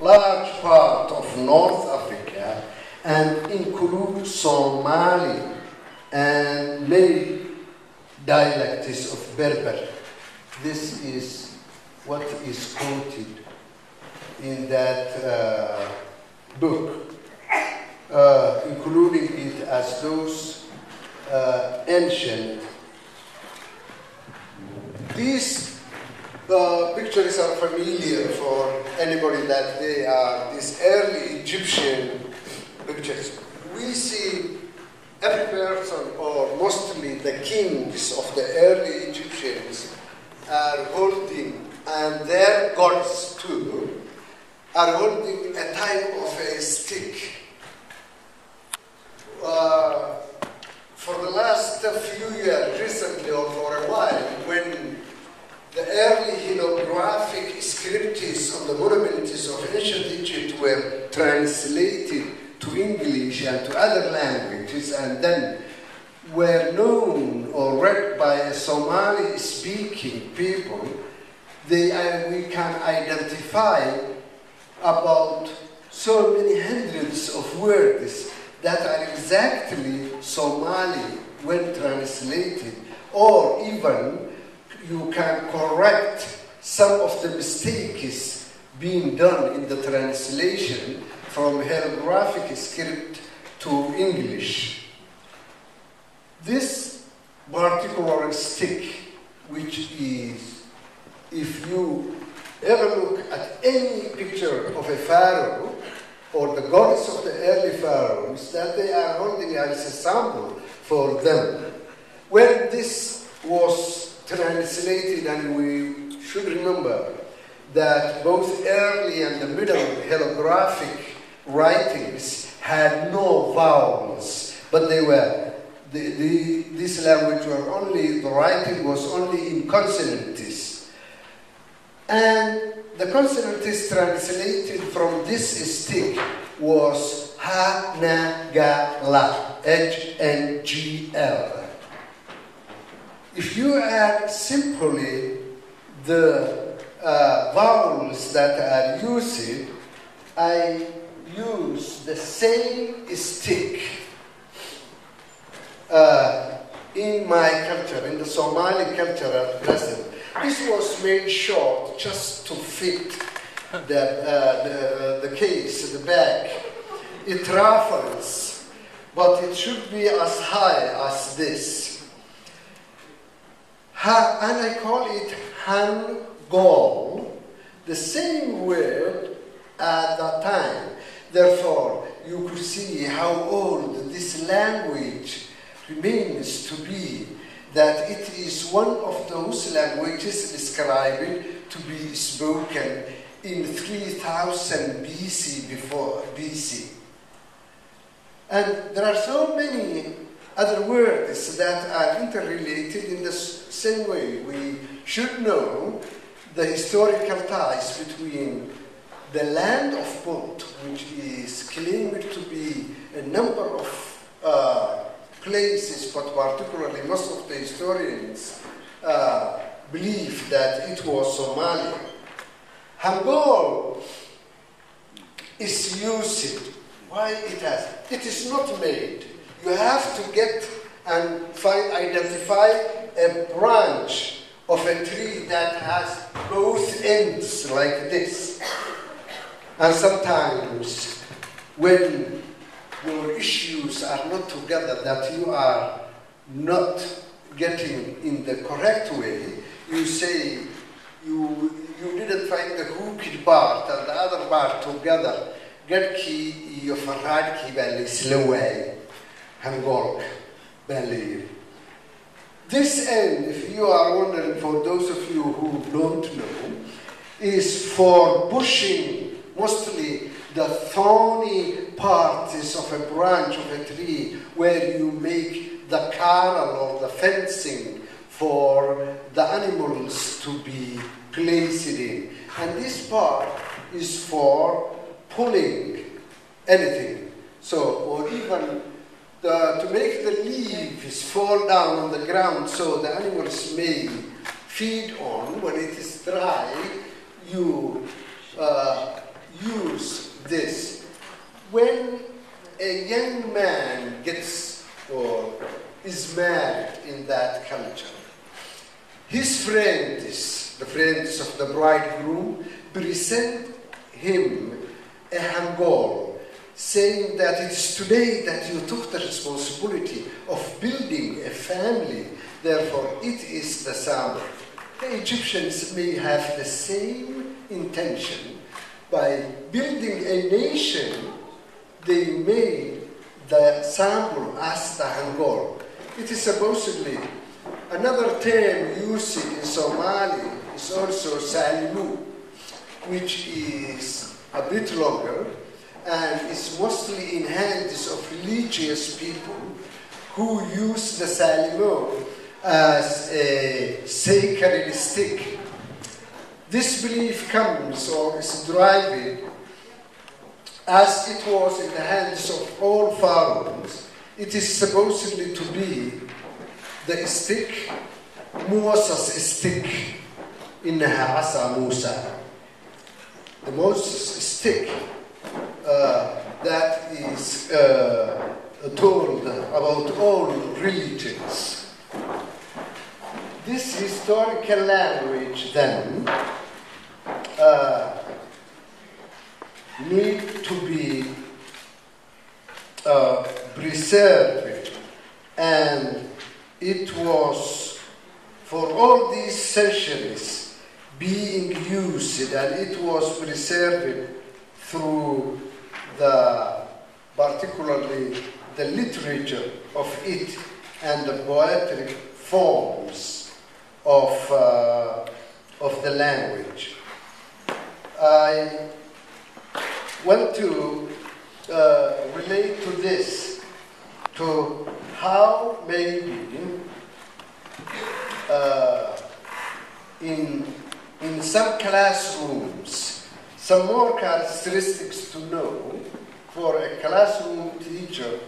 large part of North Africa and include Somali and many dialects of Berber. This is what is quoted in that book, including it as those ancient. These pictures are familiar for anybody that they are these early Egyptian pictures. We see every person, or mostly the kings of the early Egyptians, are holding, and their gods too, are holding a type of a stick. For the last few years, recently or for a while, when the early hieroglyphic scripts on the monuments of ancient Egypt were translated to English and to other languages, and then were known or read by Somali-speaking people, we can identify about so many hundreds of words that are exactly Somali when translated, or even you can correct some of the mistakes being done in the translation from hieroglyphic script to English. This particular stick, which is, if you ever look at any picture of a pharaoh or the gods of the early pharaohs, that they are holding as a sample for them. When this was translated, and we should remember that both early and the middle hieroglyphic writings had no vowels, but they were, this language were only, the writing was only in consonants. And the consonants translated from this stick was Ha, Na, Ga, La, H-N-G-L. If you add simply the vowels that are used, I use the same stick in my culture, in the Somali culture at present. This was made short just to fit the case, the bag. It travels, but it should be as high as this. And I call it Hangul, the same word at that time. Therefore, you could see how old this language remains to be, that it is one of those languages described to be spoken in 3000 BC before BC. And there are so many other words that are interrelated in the same way. We should know the historical ties between the land of Punt, which is claimed to be a number of places, but particularly most of the historians believe that it was Somalia. Hangul is used. Why it has? It is not made. You have to get and identify a branch of a tree that has both ends like this. And sometimes when your issues are not together, that you are not getting in the correct way, you say you didn't find the hooked part and the other part together. Garkii iyo faraadkii baa la isla waayay. Hangolka baa la yidhi. This end, if you are wondering, for those of you who don't know, is for pushing mostly the thorny parts of a branch of a tree where you make the corral or the fencing for the animals to be placed in. And this part is for pulling anything. So, or even to make the leaves fall down on the ground so the animals may feed on. When it is dry, you use this. When a young man gets or is married in that culture, his friends, the friends of the bridegroom, present him a hangol, saying that it is today that you took the responsibility of building a family, therefore it is the sample. The Egyptians may have the same intention. By building a nation, they made the sample as the hangol. It is supposedly another term used in Somali is also salimu, which is a bit longer and is mostly in hands of religious people who use the salimu as a sacred stick. This belief comes or is derived as it was in the hands of all pharaohs. It is supposedly to be the stick, Moses' stick, إنها عصا موسى. The Moses stick that is told about all religions. This historical language then need to be preserved, and it was for all these centuries being used, and it was preserved through particularly the literature of it and the poetic forms of the language. I want to relate to this, to how maybe in some classrooms, some more characteristics to know for a classroom teacher